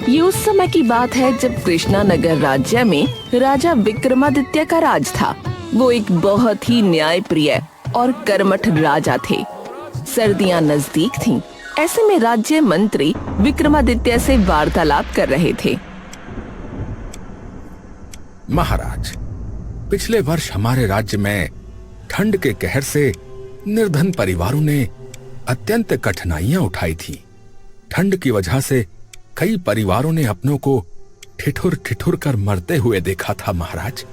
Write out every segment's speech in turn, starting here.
ये उस समय की बात है जब कृष्णानगर राज्य में राजा विक्रमादित्य का राज था। वो एक बहुत ही न्यायप्रिय और कर्मठ राजा थे। सर्दियां नजदीक थीं। ऐसे में राज्य मंत्री विक्रमादित्य से वार्तालाप कर रहे थे। महाराज, पिछले वर्ष हमारे राज्य में ठंड के कहर से निर्धन परिवारों ने अत्यंत कठिनाइयां उठाई थी। ठंड की वजह से कई परिवारों ने अपनों को ठिठुर ठिठुर कर मरते हुए देखा था महाराज,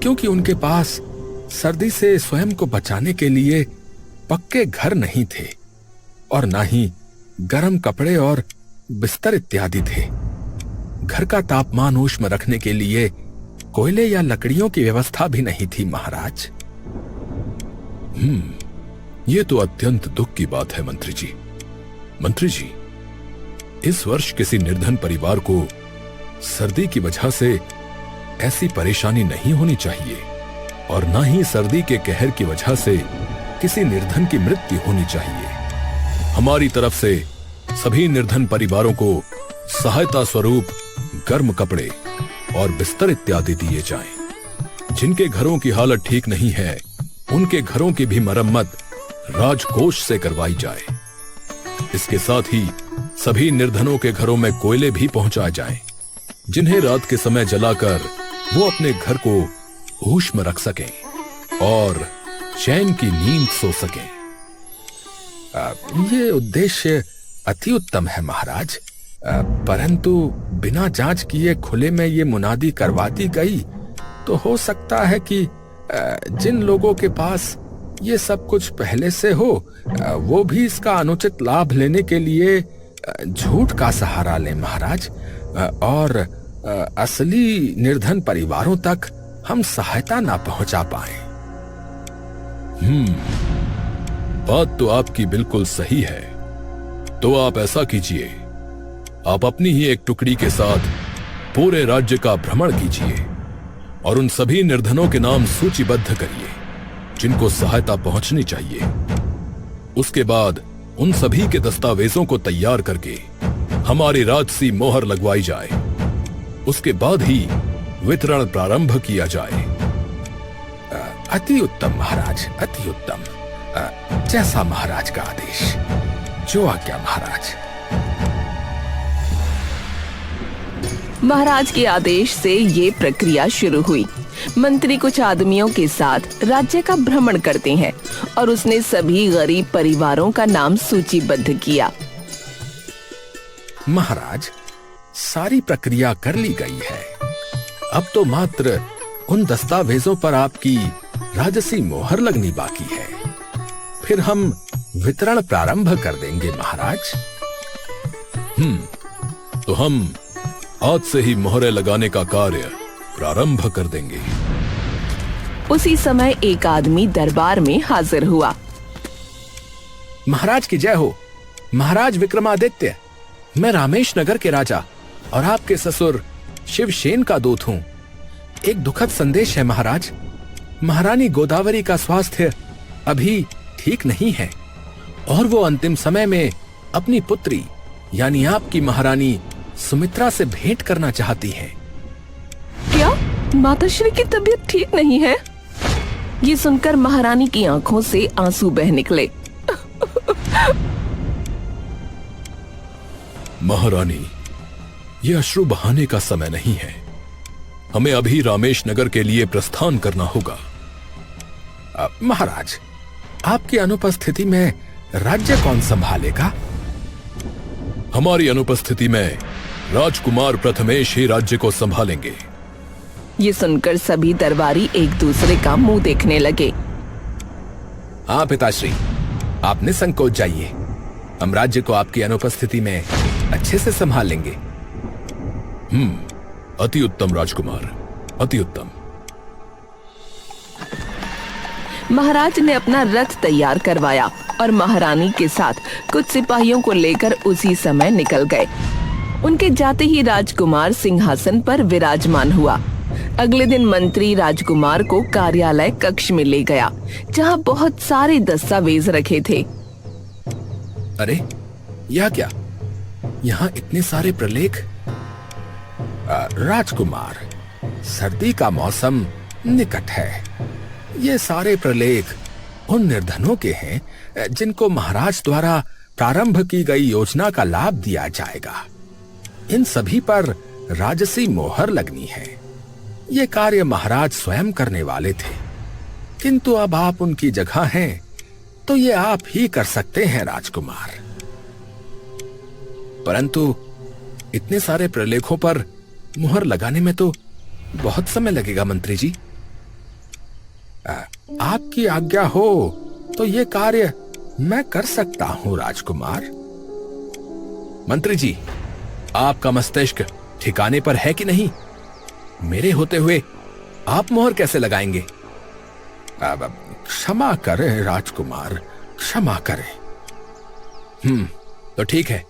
क्योंकि उनके पास सर्दी से स्वयं को बचाने के लिए पक्के घर नहीं थे और ना ही गर्म कपड़े और बिस्तर इत्यादि थे। घर का तापमान ऊष्म रखने के लिए कोयले या लकड़ियों की व्यवस्था भी नहीं थी महाराज। ये तो अत्यंत दुख की बात है मंत्री जी। मंत्री जी, इस वर्ष किसी निर्धन परिवार को सर्दी की वजह से ऐसी परेशानी नहीं होनी चाहिए और ना ही सर्दी के कहर की वजह से किसी निर्धन की मृत्यु होनी चाहिए। हमारी तरफ से सभी निर्धन परिवारों को सहायता स्वरूप गर्म कपड़े और बिस्तर इत्यादि दिए जाएं। जिनके घरों की हालत ठीक नहीं है, उनके घरों की भी मरम्मत राजकोष से करवाई जाए। इसके साथ ही सभी निर्धनों के घरों में कोयले भी पहुंचाए जाएं, जिन्हें रात के समय जलाकर वो अपने घर को ऊष्म रख सकें और चैन की नींद सो सकें। ये उद्देश्य अति उत्तम है महाराज, परंतु बिना जांच किए खुले में ये मुनादी करवा दी गई तो हो सकता है कि जिन लोगों के पास ये सब कुछ पहले से हो, वो भी इसका अनुचित लाभ लेने के लिए झूठ का सहारा लें महाराज, और असली निर्धन परिवारों तक हम सहायता ना पहुंचा पाएं। बात तो आपकी बिल्कुल सही है। तो आप ऐसा कीजिए, आप अपनी ही एक टुकड़ी के साथ पूरे राज्य का भ्रमण कीजिए और उन सभी निर्धनों के नाम सूचीबद्ध करिए जिनको सहायता पहुंचनी चाहिए। उसके बाद उन सभी के दस्तावेजों को तैयार करके हमारी राजसी मोहर लगवाई जाए। उसके बाद ही वितरण प्रारंभ किया जाए। अति उत्तम महाराज, अति उत्तम। जैसा महाराज का आदेश। जो आज्ञा महाराज। महाराज के आदेश से ये प्रक्रिया शुरू हुई। मंत्री कुछ आदमियों के साथ राज्य का भ्रमण करते हैं और उसने सभी गरीब परिवारों का नाम सूचीबद्ध किया। महाराज, सारी प्रक्रिया कर ली गई है। अब तो मात्र उन दस्तावेजों पर आपकी राजसी मोहर लगनी बाकी है। फिर हम वितरण प्रारंभ कर देंगे महाराज। तो हम आज से ही मोहरें लगाने का कार्य प्रारंभ कर देंगे। उसी समय एक आदमी दरबार में हाजिर हुआ। महाराज की जय हो। महाराज विक्रमादित्य, मैं रामेश नगर के राजा और आपके ससुर शिवसेन का दूत हूँ। एक दुखद संदेश है महाराज। महारानी गोदावरी का स्वास्थ्य अभी ठीक नहीं है और वो अंतिम समय में अपनी पुत्री यानी आपकी महारानी सुमित्रा से भेंट करना चाहती हैं। क्या माताश्री की तबीयत ठीक नहीं है? ये सुनकर महारानी की आंखों से आंसू बह निकले। महारानी, ये अश्रु बहाने का समय नहीं है। हमें अभी रामेश नगर के लिए प्रस्थान करना होगा। महाराज, आपकी अनुपस्थिति में राज्य कौन संभालेगा? हमारी अनुपस्थिति में राजकुमार प्रथमेश ही राज्य को संभालेंगे। ये सुनकर सभी दरबारी एक दूसरे का मुंह देखने लगे। हाँ पिताश्री, आप निसंकोच जाइए। हम राज्य को आपकी अनुपस्थिति में अच्छे से संभाल लेंगे। अति उत्तम राजकुमार, अति उत्तम। महाराज ने अपना रथ तैयार करवाया और महारानी के साथ कुछ सिपाहियों को लेकर उसी समय निकल गए। उनके जाते ही राजकुमार सिंहासन पर विराजमान हुआ। अगले दिन मंत्री राजकुमार को कार्यालय कक्ष में ले गया, जहाँ बहुत सारे दस्तावेज रखे थे। अरे, यह क्या? यहाँ इतने सारे प्रलेख राजकुमार, सर्दी का मौसम निकट है। ये सारे प्रलेख उन निर्धनों के हैं जिनको महाराज द्वारा प्रारंभ की गई योजना का लाभ दिया जाएगा। इन सभी पर राजसी मोहर लगनी है। ये कार्य महाराज स्वयं करने वाले थे, किंतु अब आप उनकी जगह हैं, तो ये आप ही कर सकते हैं राजकुमार। परंतु इतने सारे प्रलेखों पर मुहर लगाने में तो बहुत समय लगेगा मंत्री जी। आपकी आज्ञा हो तो ये कार्य मैं कर सकता हूं राजकुमार। मंत्री जी, आपका मस्तिष्क ठिकाने पर है कि नहीं? मेरे होते हुए आप मोहर कैसे लगाएंगे? क्षमा करें राजकुमार, क्षमा करें। तो ठीक है,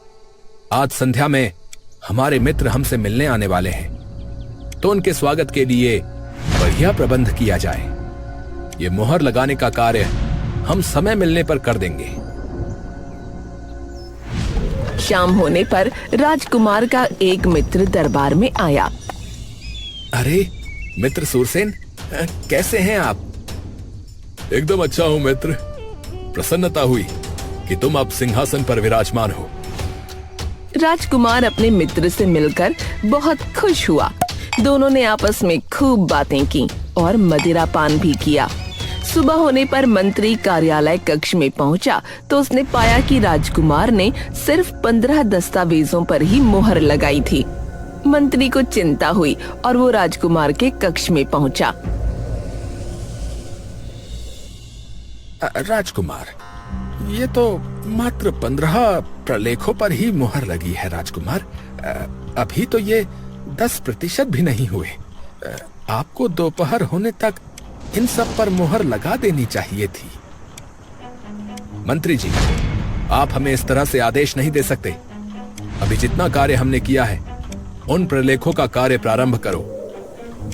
आज संध्या में हमारे मित्र हमसे मिलने आने वाले हैं, तो उनके स्वागत के लिए बढ़िया प्रबंध किया जाए। ये मोहर लगाने का कार्य हम समय मिलने पर कर देंगे। शाम होने पर राजकुमार का एक मित्र दरबार में आया। अरे मित्र सूरसेन, कैसे हैं आप? एकदम अच्छा हूं मित्र। प्रसन्नता हुई कि तुम अब सिंहासन पर विराजमान हो। राजकुमार अपने मित्र से मिलकर बहुत खुश हुआ। दोनों ने आपस में खूब बातें की और मदिरा पान भी किया। सुबह होने पर मंत्री कार्यालय कक्ष में पहुंचा तो उसने पाया कि राजकुमार ने सिर्फ 15 दस्तावेजों पर ही मोहर लगाई थी। मंत्री को चिंता हुई और वो राजकुमार के कक्ष में पहुंचा। राजकुमार, ये तो मात्र 15 प्रलेखों पर ही मुहर लगी है राजकुमार। अभी तो ये 10% भी नहीं हुए। आपको दोपहर होने तक इन सब पर मुहर लगा देनी चाहिए थी। मंत्री जी, आप हमें इस तरह से आदेश नहीं दे सकते। अभी जितना कार्य हमने किया है, उन प्रलेखों का कार्य प्रारंभ करो।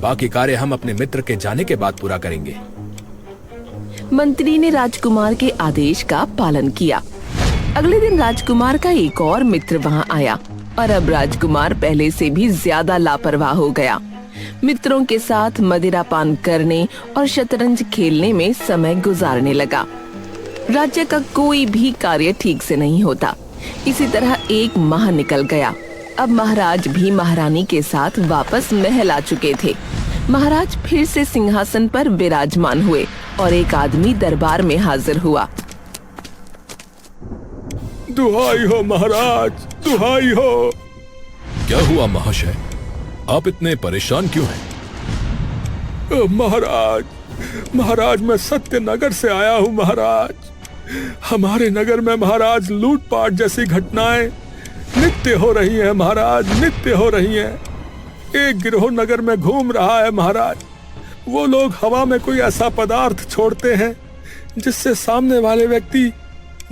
बाकी कार्य हम अपने मित्र के जाने के बाद पूरा करेंगे। मंत्री ने राजकुमार के आदेश का पालन किया। अगले दिन राजकुमार का एक और मित्र वहां आया और अब राजकुमार पहले से भी ज्यादा लापरवाह हो गया। मित्रों के साथ मदिरा पान करने और शतरंज खेलने में समय गुजारने लगा। राज्य का कोई भी कार्य ठीक से नहीं होता। इसी तरह 1 माह निकल गया। अब महाराज भी महारानी के साथ वापस महल आ चुके थे। महाराज फिर से सिंहासन पर विराजमान हुए और एक आदमी दरबार में हाजिर हुआ। दुहाई हो महाराज, दुहाई हो। क्या हुआ महाशय? आप इतने परेशान क्यों हैं? महाराज मैं सत्यनगर से आया हूँ महाराज। हमारे नगर में महाराज लूटपाट जैसी घटनाएं नित्य हो रही हैं महाराज, नित्य हो रही हैं। एक गिरोह नगर में घूम रहा है महाराज। वो लोग हवा में कोई ऐसा पदार्थ छोड़ते हैं जिससे सामने वाले व्यक्ति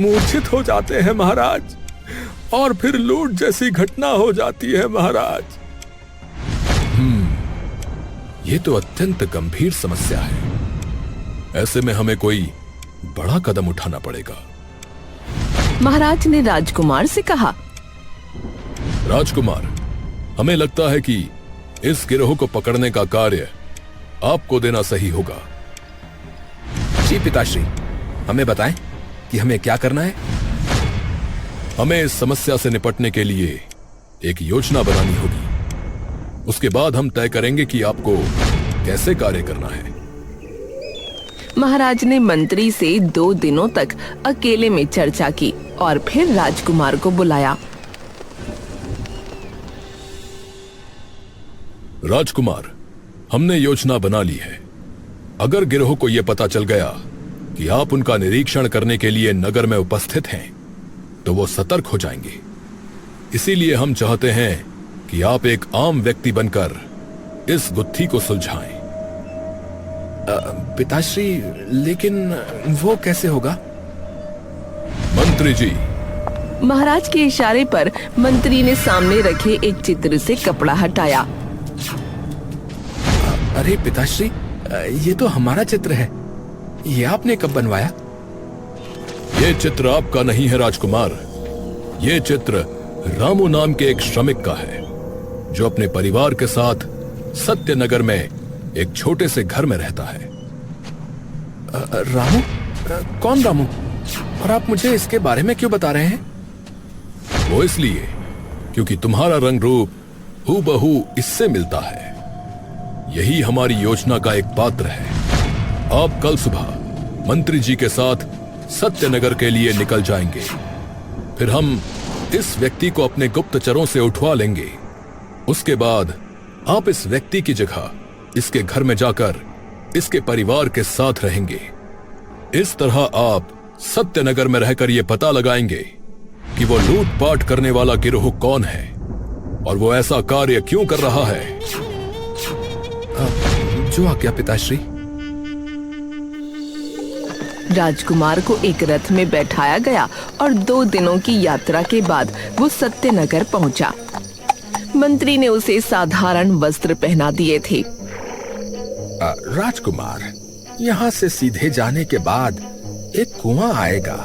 मूर्छित हो जाते हैं महाराज, और फिर लूट जैसी घटना हो जाती है महाराज। ये तो अत्यंत गंभीर समस्या है। ऐसे में हमें कोई बड़ा कदम उठाना पड़ेगा। महाराज ने राजकुमार से कहा। राजकुमार, हमें लगता है कि इस गिरोह को पकड़ने का कार्य आपको देना सही होगा। जी पिताश्री, हमें बताएं कि हमें क्या करना है। हमें इस समस्या से निपटने के लिए एक योजना बनानी होगी। उसके बाद हम तय करेंगे कि आपको कैसे कार्य करना है। महाराज ने मंत्री से 2 दिनों तक अकेले में चर्चा की और फिर राजकुमार को बुलाया। राजकुमार, हमने योजना बना ली है। अगर गिरोह को यह पता चल गया कि आप उनका निरीक्षण करने के लिए नगर में उपस्थित हैं, तो वो सतर्क हो जाएंगे। इसीलिए हम चाहते हैं कि आप एक आम व्यक्ति बनकर इस गुत्थी को सुलझाएं। पिताश्री, लेकिन वो कैसे होगा? मंत्री जी। महाराज के इशारे पर मंत्री ने सामने रखे एक चित्र से कपड़ा हटाया। अरे पिताश्री, ये तो हमारा चित्र है। ये आपने कब बनवाया? ये चित्र आपका नहीं है राजकुमार। ये चित्र रामू नाम के एक श्रमिक का है, जो अपने परिवार के साथ सत्यनगर में एक छोटे से घर में रहता है। रामू? कौन रामू? और आप मुझे इसके बारे में क्यों बता रहे हैं? वो इसलिए क्योंकि तुम्हारा रंग रूप हूबहू इससे मिलता है। यही हमारी योजना का एक पात्र है। आप कल सुबह मंत्री जी के साथ सत्यनगर के लिए निकल जाएंगे। फिर हम इस व्यक्ति को अपने गुप्तचरों से उठवा लेंगे। उसके बाद आप इस व्यक्ति की जगह इसके घर में जाकर इसके परिवार के साथ रहेंगे। इस तरह आप सत्यनगर में रहकर यह पता लगाएंगे कि वो लूटपाट करने वाला गिरोह कौन है और वो ऐसा कार्य क्यों कर रहा है। जो आज्ञा पिताश्री। राजकुमार को एक रथ में बैठाया गया और 2 दिनों की यात्रा के बाद वो सत्यनगर पहुंचा। मंत्री ने उसे साधारण वस्त्र पहना दिए थे। राजकुमार, यहाँ से सीधे जाने के बाद एक कुआं आएगा।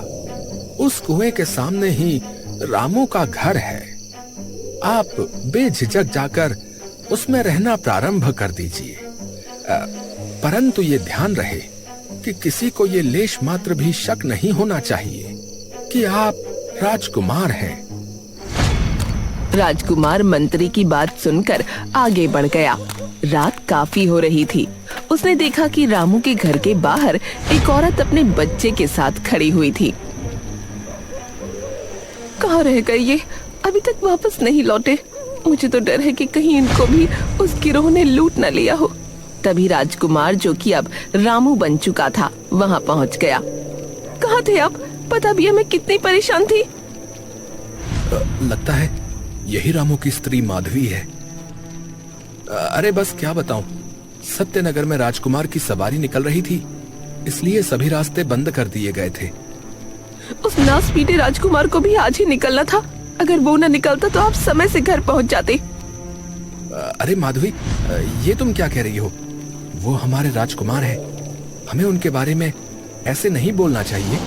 उस कुएं के सामने ही रामू का घर है। आप बेझिझक जाकर उसमें रहना प्रारंभ कर दीजिए। परंतु ये ध्यान रहे कि किसी को ये लेश मात्र भी शक नहीं होना चाहिए कि आप राजकुमार हैं। राजकुमार मंत्री की बात सुनकर आगे बढ़ गया। रात काफी हो रही थी। उसने देखा कि रामू के घर के बाहर एक औरत अपने बच्चे के साथ खड़ी हुई थी। कहाँ रह गए ये? अभी तक वापस नहीं लौटे। मुझे तो डर है कि कहीं इनको भी उस गिरोह ने लूट न लिया हो। तभी राजकुमार, जो कि अब रामू बन चुका था, वहाँ पहुँच गया। कहाँ थे आप? पता भी है मैं कितनी परेशान थी। लगता है यही रामू की स्त्री माधवी है। अरे बस क्या बताऊं, सत्यनगर में राजकुमार की सवारी निकल रही थी, इसलिए सभी रास्ते बंद कर दिए गए थे। उस नासपीटे राजकुमार को भी आज ही निकलना था। अगर वो न निकलता तो आप समय से घर पहुंच जाते। अरे माधवी, ये तुम क्या कह रही हो? वो हमारे राजकुमार है। हमें उनके बारे में ऐसे नहीं बोलना चाहिए।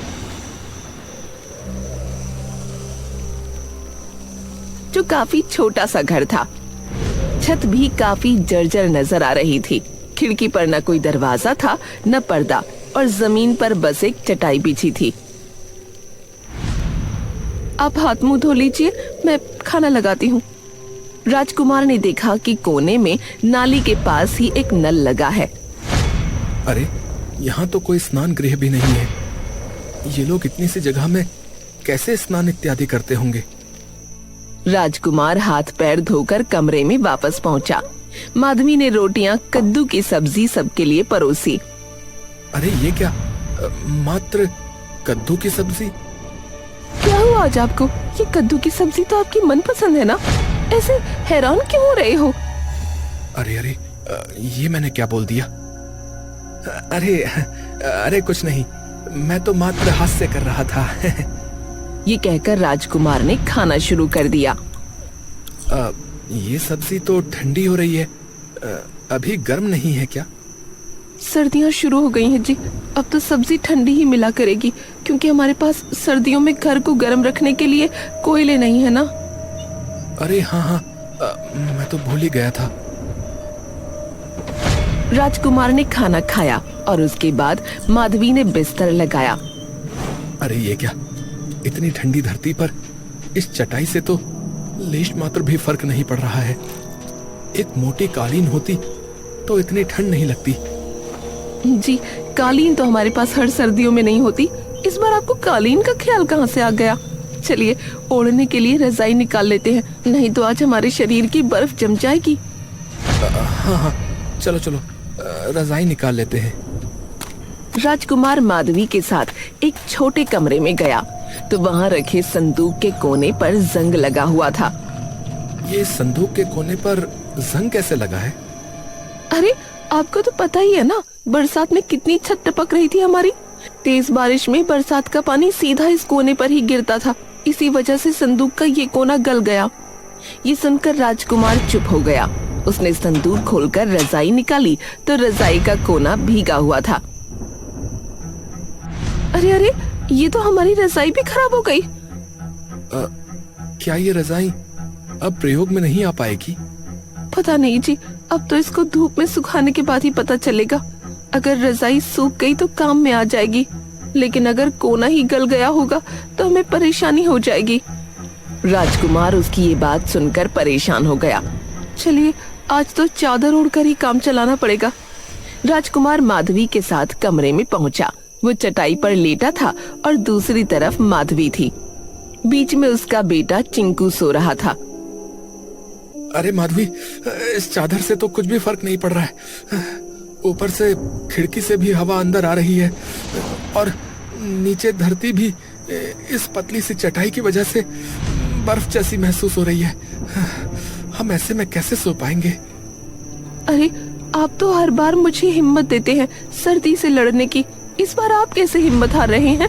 जो काफी छोटा सा घर था। छत भी काफी जर्जर नजर आ रही थी। खिड़की पर न कोई दरवाजा था, न पर्दा, और जमीन पर बस एक चटाई बिछी थी। आप हाथ मुंह धो लीजिए, मैं खाना लगाती हूँ। राजकुमार ने देखा कि कोने में नाली के पास ही एक नल लगा है। अरे, यहाँ तो कोई स्नान गृह भी नहीं है। ये लोग इतनी सी जगह में कैसे स्नान इत्यादि करते होंगे? राजकुमार हाथ पैर धोकर कमरे में वापस पहुंचा। माधवी ने रोटियां, कद्दू की सब्जी सबके लिए परोसी। अरे ये क्या? मात्र कद्दू की सब्जी? क्या हुआ आज आपको? ये कद्दू की सब्जी तो आपकी मनपसंद है ना? ऐसे हैरान क्यों हो रहे हो? अरे अरे, ये मैंने क्या बोल दिया? अरे अरे कुछ नहीं, मैं तो मात्र हास्य कर रहा था। ये कहकर राजकुमार ने खाना शुरू कर दिया। ये सब्जी तो ठंडी हो रही है। अभी गर्म नहीं है क्या? सर्दियाँ शुरू हो गई हैं जी। अब तो सब्जी ठंडी ही मिला करेगी, क्योंकि हमारे पास सर्दियों में घर को गर्म रखने के लिए कोयले नहीं है ना। अरे हाँ हाँ, मैं तो भूल ही गया था। राजकुमार ने खाना खाया और उसके बाद माधवी ने बिस्तर लगाया। अरे ये क्या? इतनी ठंडी धरती पर इस चटाई से तो लेश मात्र भी फर्क नहीं पड़ रहा है। एक मोटी कालीन होती तो इतनी ठंड नहीं लगती। जी, कालीन तो हमारे पास हर सर्दियों में नहीं होती। इस बार आपको कालीन का ख्याल कहाँ से आ गया? चलिए, ओढ़ने के लिए रजाई निकाल लेते हैं, नहीं तो आज हमारे शरीर की बर्फ जम जाएगी। हाँ हाँ, चलो चलो, रजाई निकाल लेते हैं। राजकुमार माधवी के साथ एक छोटे कमरे में गया तो वहाँ रखे संदूक के कोने पर जंग लगा हुआ था। ये संदूक के कोने पर जंग कैसे लगा है? अरे, आपको तो पता ही है ना, बरसात में कितनी छत टपक रही थी हमारी। तेज बारिश में बरसात का पानी सीधा इस कोने पर ही गिरता था। इसी वजह से संदूक का ये कोना गल गया। ये सुनकर राजकुमार चुप हो गया। उसने संदूक खोलकर रजाई निकाली तो रजाई का कोना भीगा हुआ था। अरे अरे, ये तो हमारी रजाई भी खराब हो गई। क्या ये रजाई अब प्रयोग में नहीं आ पाएगी? पता नहीं जी, अब तो इसको धूप में सुखाने के बाद ही पता चलेगा। अगर रजाई सूख गई तो काम में आ जाएगी, लेकिन अगर कोना ही गल गया होगा तो हमें परेशानी हो जाएगी। राजकुमार उसकी ये बात सुनकर परेशान हो गया। चलिए आज तो चादर ओढ़कर ही काम चलाना पड़ेगा। राजकुमार माधवी के साथ कमरे में पहुंचा। वो चटाई पर लेटा था और दूसरी तरफ माधवी थी। बीच में उसका बेटा चिंकू सो रहा था। अरे माधवी, इस चादर से तो कुछ भी फर्क नहीं पड़ रहा है। ऊपर से खिड़की से भी हवा अंदर आ रही है और नीचे धरती भी इस पतली सी चटाई की वजह से बर्फ जैसी महसूस हो रही है। हम ऐसे में कैसे सो पाएंगे? अरे आप तो हर बार मुझे हिम्मत देते हैं सर्दी से लड़ने की, इस बार आप कैसे हिम्मत हार रहे हैं?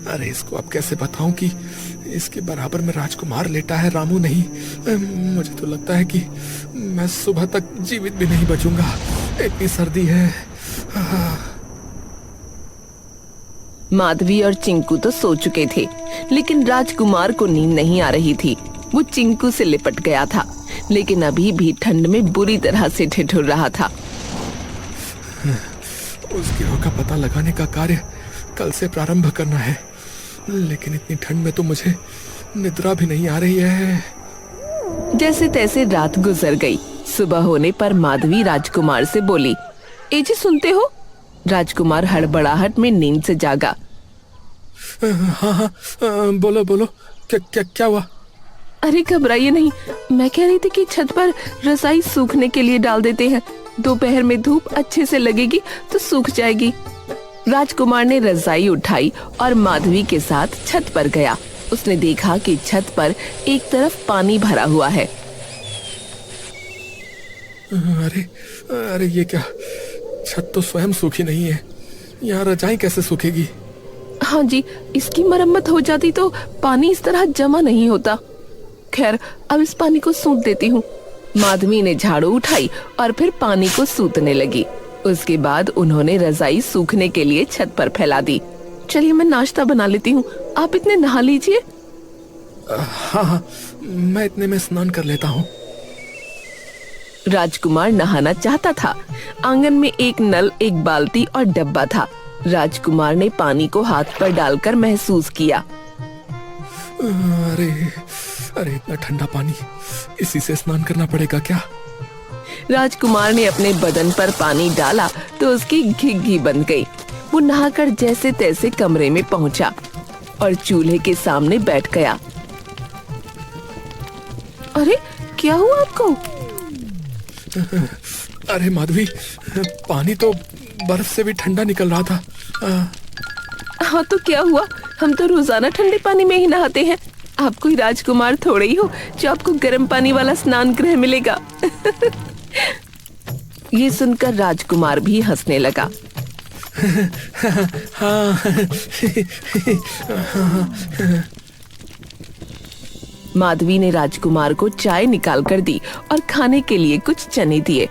अरे इसको अब कैसे बताऊं कि इसके बराबर में राजकुमार लेटा है, रामू नहीं। मुझे तो लगता है कि मैं सुबह तक जीवित भी नहीं बचूंगा, इतनी सर्दी है। माधवी और चिंकू तो सो चुके थे, लेकिन राजकुमार को नींद नहीं आ रही थी। वो चिंकू से लिपट गया था, लेकिन अभी भी ठंड में बुरी तरह से ठिठुर रहा था। उस गिरोह का पता लगाने का कार्य कल से प्रारंभ करना है, लेकिन इतनी ठंड में तो मुझे निद्रा भी नहीं आ रही है। जैसे तैसे रात गुजर गई। सुबह होने पर माधवी राजकुमार से बोली, ए जी सुनते हो? राजकुमार हड़बड़ाहट में नींद से जागा। हाँ, बोलो, क्या हुआ? अरे घबराइए नहीं, मैं कह रही थी कि छत पर रजाई सूखने के लिए डाल देते हैं, दोपहर में धूप अच्छे से लगेगी तो सूख जाएगी। राजकुमार ने रजाई उठाई और माधवी के साथ छत पर गया। उसने देखा कि छत पर एक तरफ पानी भरा हुआ है। अरे ये क्या? छत तो स्वयं सूखी नहीं है, यहाँ रजाई कैसे सूखेगी? हाँ जी, इसकी मरम्मत हो जाती तो पानी इस तरह जमा नहीं होता। खैर अब इस पानी को सूत देती हूँ। माधवी ने झाड़ू उठाई और फिर पानी को सूतने लगी। उसके बाद उन्होंने रजाई सूखने के लिए छत पर फैला दी। चलिए मैं नाश्ता बना लेती हूँ, आप इतने नहा लीजिए। हाँ, मैं इतने में स्नान कर लेता हूँ। राजकुमार नहाना चाहता था। आंगन में एक नल, एक बाल्टी और डब्बा था। राजकुमार ने पानी को हाथ पर डालकर महसूस किया। अरे इतना ठंडा पानी, इसी से स्नान करना पड़ेगा क्या? राजकुमार ने अपने बदन पर पानी डाला तो उसकी घिघी बन गई। वो नहाकर जैसे तैसे कमरे में पहुंचा और चूल्हे के सामने बैठ गया। अरे क्या हुआ आपको? अरे माधवी, पानी तो बर्फ से भी ठंडा निकल रहा था। हाँ तो क्या हुआ, हम तो रोजाना ठंडे पानी में ही नहाते हैं। आप कोई राजकुमार थोड़े ही हो जो आपको गर्म पानी वाला स्नान गृह मिलेगा। ये सुनकर राजकुमार भी हंसने लगा। माधवी ने राजकुमार को चाय निकाल कर दी और खाने के लिए कुछ चने दिए।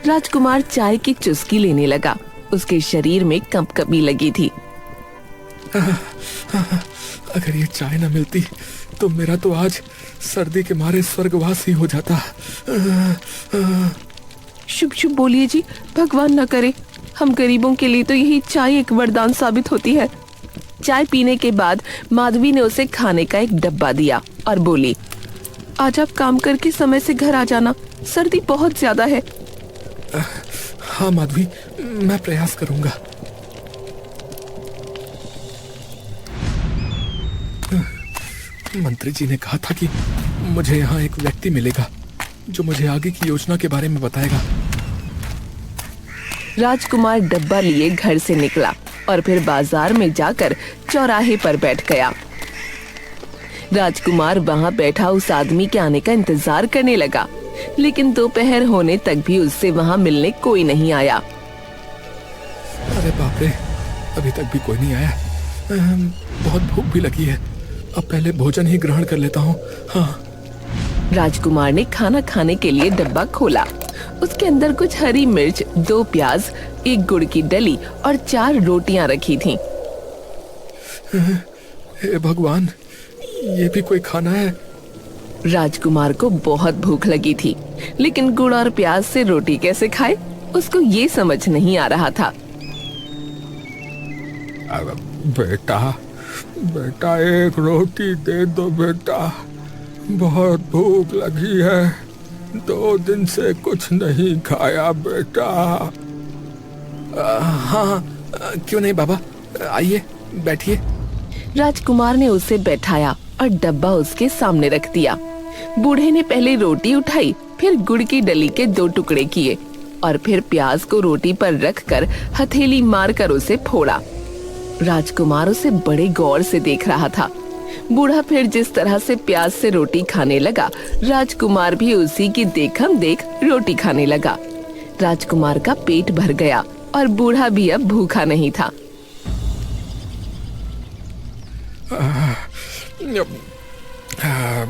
राजकुमार चाय की चुस्की लेने लगा। उसके शरीर में कंपकपी लगी थी। अगर ये चाय न मिलती तो मेरा तो आज सर्दी के मारे स्वर्गवास ही हो जाता। शुभ शुभ बोलिए जी, भगवान न करे। हम गरीबों के लिए तो यही चाय एक वरदान साबित होती है। चाय पीने के बाद माधवी ने उसे खाने का एक डब्बा दिया और बोली, आज आप काम करके समय से घर आ जाना, सर्दी बहुत ज्यादा है। हाँ माधवी, मैं प्रयास करूंगा। मंत्री जी ने कहा था कि मुझे यहाँ एक व्यक्ति मिलेगा जो मुझे आगे की योजना के बारे में बताएगा। राजकुमार डब्बा लिए घर से निकला और फिर बाजार में जाकर चौराहे पर बैठ गया। राजकुमार वहां बैठा उस आदमी के आने का इंतजार करने लगा, लेकिन दोपहर होने तक भी उससे वहां मिलने कोई नहीं आया। अरे बाप रे, अभी तक भी कोई नहीं आया। बहुत भूख भी लगी है, अब पहले भोजन ही ग्रहण कर लेता हूँ। हाँ। राजकुमार ने खाना खाने के लिए डब्बा खोला। उसके अंदर कुछ हरी मिर्च, 2 प्याज, 1 गुड़ की डली और 4 रोटियां रखी थीं। हे भगवान, ये भी कोई खाना है? राजकुमार को बहुत भूख लगी थी, लेकिन गुड़ और प्याज से रोटी कैसे खाए उसको ये समझ नहीं आ रहा था। बेटा बेटा एक रोटी दे दो बेटा, बहुत भूख लगी है, 2 दिन से कुछ नहीं खाया बेटा। हाँ, क्यों नहीं बाबा, आइए बैठिए। राजकुमार ने उसे बैठाया और डब्बा उसके सामने रख दिया। बूढ़े ने पहले रोटी उठाई, फिर गुड़ की डली के 2 टुकड़े किए और फिर प्याज को रोटी पर रखकर हथेली मारकर उसे फोड़ा। राजकुमार उसे बड़े गौर से देख रहा था। बूढ़ा फिर जिस तरह से प्याज से रोटी खाने लगा, राजकुमार भी उसी की देखम देख रोटी खाने लगा। राजकुमार का पेट भर गया और बूढ़ा भी अब भूखा नहीं था।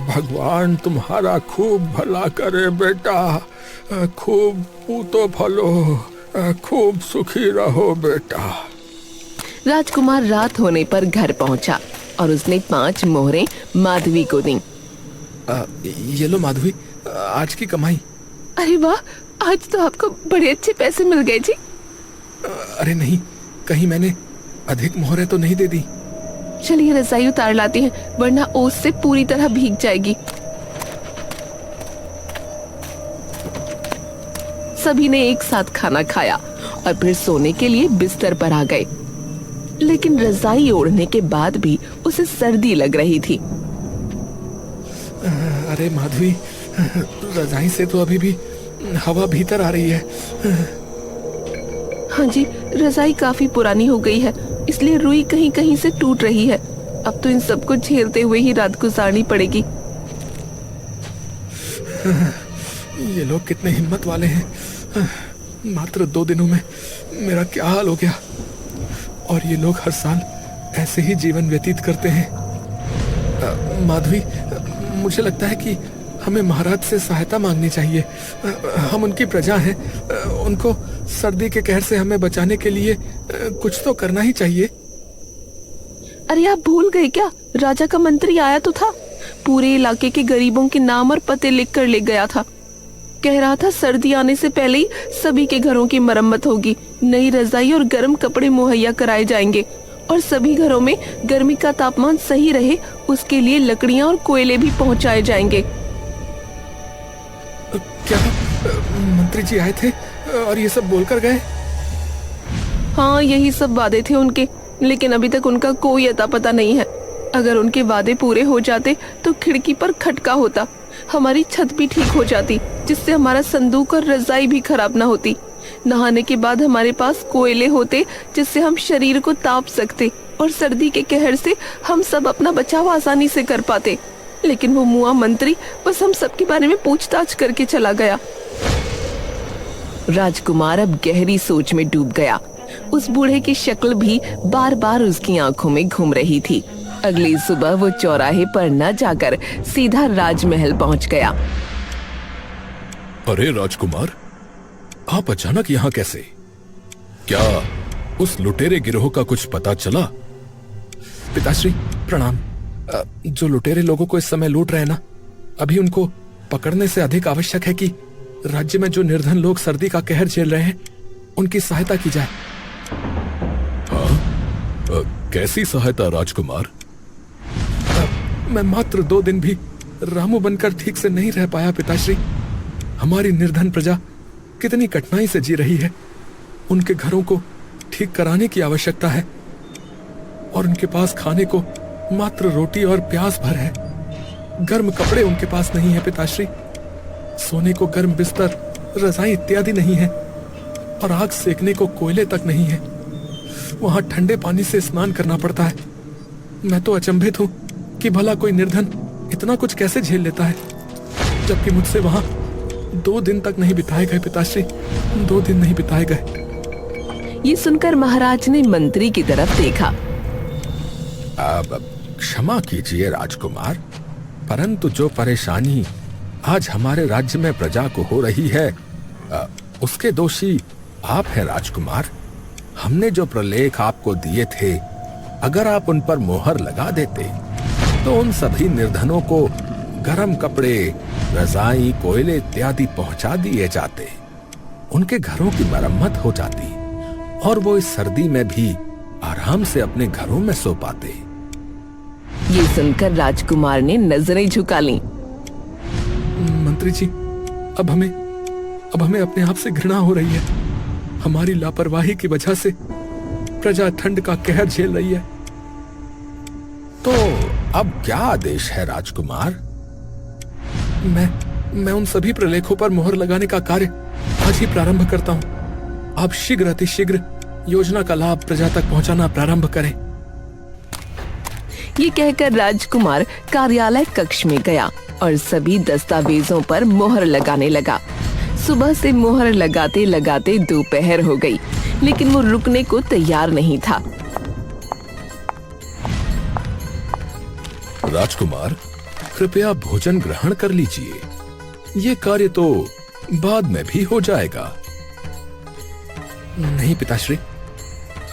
भगवान तुम्हारा खूब भला करे बेटा, खूब पूतो फलो, खूब सुखी रहो बेटा। राजकुमार रात होने पर घर पहुंचा और उसने 5 मोहरें माधवी को दी। ये लो माधवी, आज की कमाई। अरे वाह, आज तो आपको बड़े अच्छे पैसे मिल गए जी। अरे नहीं, कहीं मैंने अधिक मोहरें तो नहीं दे दी। चलिए रजाई उतार लाती हैं, वरना ओस से पूरी तरह भीग जाएगी। सभी ने एक साथ खाना खाया और फिर सोने के लिए बिस्तर पर आ गए, लेकिन रजाई ओढ़ने के बाद भी उसे सर्दी लग रही थी। अरे माधवी, रजाई से तो अभी भी हवा भीतर आ रही है। हाँ जी, रजाई काफी पुरानी हो गई है, इसलिए रुई कहीं कहीं से टूट रही है। अब तो इन सबको झेलते हुए ही रात गुजारनी पड़ेगी। ये लोग कितने हिम्मत वाले हैं, मात्र 2 दिनों में मेरा क्या हाल हो गया। और ये लोग हर साल ऐसे ही जीवन व्यतीत करते हैं। माधवी, मुझे लगता है कि हमें महाराज से सहायता मांगनी चाहिए। हम उनकी प्रजा हैं, उनको सर्दी के कहर से हमें बचाने के लिए कुछ तो करना ही चाहिए। अरे आप भूल गए क्या, राजा का मंत्री आया तो था, पूरे इलाके के गरीबों के नाम और पते लिख कर ले गया था। कह रहा था सर्दी आने से पहले ही सभी के घरों की मरम्मत होगी, नई रजाई और गर्म कपड़े मुहैया कराए जाएंगे और सभी घरों में गर्मी का तापमान सही रहे उसके लिए लकड़ियां और कोयले भी पहुंचाए जाएंगे। क्या मंत्री जी आए थे और ये सब बोलकर गए? हाँ, यही सब वादे थे उनके, लेकिन अभी तक उनका कोई अता पता नहीं है। अगर उनके वादे पूरे हो जाते तो खिड़की पर खटका होता, हमारी छत भी ठीक हो जाती, जिससे हमारा संदूक और रजाई भी खराब ना होती। नहाने के बाद हमारे पास कोयले होते जिससे हम शरीर को ताप सकते और सर्दी के कहर से हम सब अपना बचाव आसानी से कर पाते। लेकिन वो मुआ मंत्री बस हम सबके बारे में पूछताछ करके चला गया। राजकुमार अब गहरी सोच में डूब गया। उस बूढ़े की शक्ल भी बार बार उसकी आंखों में घूम रही थी। अगली सुबह वो चौराहे पर न जाकर सीधा राजमहल पहुंच गया। अरे राजकुमार, आप अचानक यहाँ कैसे? क्या उस लुटेरे गिरोह का कुछ पता चला? पिताश्री प्रणाम। जो लुटेरे लोगों को इस समय लूट रहे हैं ना, अभी उनको पकड़ने से अधिक आवश्यक है कि राज्य में जो निर्धन लोग सर्दी का कहर झेल रहे हैं उनकी सहायता की जाए। हाँ, कैसी सहायता राजकुमार? मैं मात्र 2 दिन भी रामू बनकर ठीक से नहीं रह पाया पिताश्री। हमारी निर्धन प्रजा कितनी कठिनाई से जी रही है। उनके घरों को ठीक कराने की आवश्यकता है और उनके पास खाने को मात्र रोटी और प्याज भर है। गर्म कपड़े उनके पास नहीं है पिताश्री, सोने को गर्म बिस्तर, रजाई इत्यादि नहीं है और आग सेकने को कोयले तक नहीं है। वहां ठंडे पानी से स्नान करना पड़ता है। मैं तो अचंभित हूं कि भला कोई निर्धन इतना कुछ कैसे झेल लेता है, जबकि मुझसे वहां 2 दिन तक नहीं बिताए गए पिताश्री, 2 दिन नहीं बिताए गए। ये सुनकर महाराज ने मंत्री की तरफ देखा। अब क्षमा कीजिए राजकुमार, परंतु जो परेशानी आज हमारे राज्य में प्रजा को हो रही है उसके दोषी आप हैं राजकुमार। हमने जो प्रलेख आपको दिए थे, अगर आप उन पर मोहर लगा देते तो उन सभी निर्धनों को गरम कपड़े, रजाई, कोयले इत्यादि पहुंचा दिए जाते। उनके घरों की मरम्मत हो जाती और वो इस सर्दी में भी आराम से अपने घरों में सो पाते। ये सुनकर राजकुमार ने नजरें झुका लीं। मंत्री जी, अब हमें अपने आप से घृणा हो रही है। हमारी लापरवाही की वजह से प्रजा ठंड का कहर झेल रही है। तो अब क्या आदेश है राजकुमार? मैं उन सभी प्रलेखों पर मोहर लगाने का कार्य आज ही प्रारंभ करता हूं। आप शीघ्र अतिशीघ्र योजना का लाभ प्रजा तक पहुंचाना प्रारंभ करें। ये कहकर राजकुमार कार्यालय कक्ष में गया और सभी दस्तावेजों पर मोहर लगाने लगा। सुबह से मोहर लगाते लगाते दोपहर हो गई, लेकिन वो रुकने को तैयार नहीं था। राजकुमार, कृपया भोजन ग्रहण कर लीजिए। ये कार्य तो बाद में भी हो जाएगा। नहीं पिताश्री,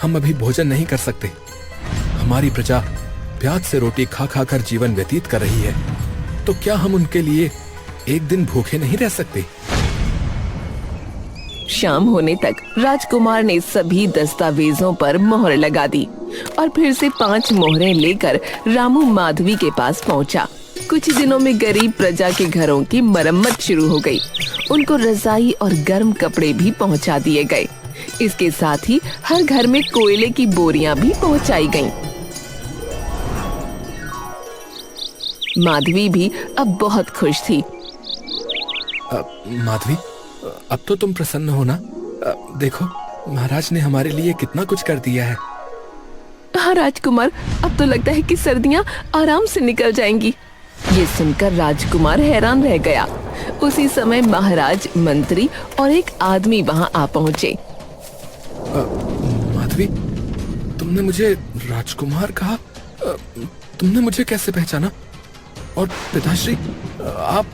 हम अभी भोजन नहीं कर सकते। हमारी प्रजा प्याज से रोटी खा खा कर जीवन व्यतीत कर रही है, तो क्या हम उनके लिए एक दिन भूखे नहीं रह सकते? शाम होने तक राजकुमार ने सभी दस्तावेजों पर मोहर लगा दी और फिर से 5 मोहरें लेकर रामू माधवी के पास पहुंचा। कुछ दिनों में गरीब प्रजा के घरों की मरम्मत शुरू हो गई। उनको रजाई और गर्म कपड़े भी पहुंचा दिए गए। इसके साथ ही हर घर में कोयले की बोरियां भी पहुंचाई गईं। माधवी भी अब बहुत खुश थी। माधवी, अब तो तुम प्रसन्न हो ना? देखो, महाराज ने हमारे लिए कितना कुछ कर दिया है। हाँ राजकुमार, अब तो लगता है कि सर्दियां आराम से निकल जाएंगी। ये सुनकर राजकुमार हैरान रह गया। उसी समय महाराज, मंत्री और एक आदमी वहां आ पहुंचे। माधवी, तुमने मुझे राजकुमार कहा? तुमने मुझे कैसे पहचाना? और पिताश्री, आप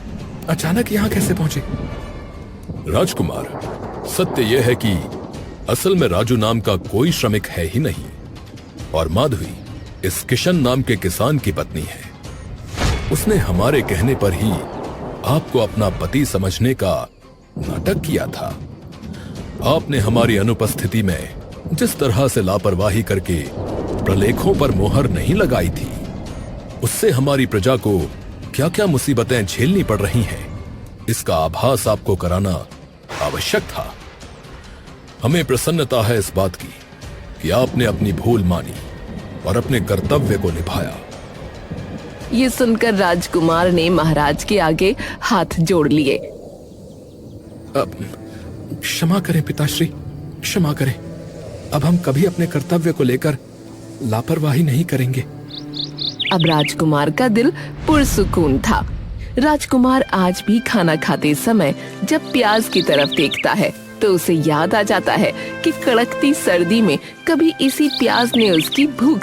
अचानक यहाँ कैसे पहुंचे? राजकुमार, सत्य यह है कि असल में राजू नाम का कोई श्रमिक है ही नहीं और माधवी इस किशन नाम के किसान की पत्नी है। उसने हमारे कहने पर ही आपको अपना पति समझने का नाटक किया था। आपने हमारी अनुपस्थिति में जिस तरह से लापरवाही करके प्रलेखों पर मोहर नहीं लगाई थी, उससे हमारी प्रजा को क्या क्या मुसीबतें झेलनी पड़ रही हैं, इसका आभास आपको कराना आवश्यक था। हमें प्रसन्नता है इस बात की कि आपने अपनी भूल मानी और अपने कर्तव्य को निभाया। ये सुनकर राजकुमार ने महाराज के आगे हाथ जोड़ लिए। क्षमा करें पिताश्री, क्षमा करें। अब हम कभी अपने कर्तव्य को लेकर लापरवाही नहीं करेंगे। अब राजकुमार का दिल पुरसुकून था। राजकुमार आज भी खाना खाते समय जब प्याज की तरफ देखता है तो उसे याद आ जाता है कि कड़कती सर्दी में कभी इसी प्याज ने उसकी भूख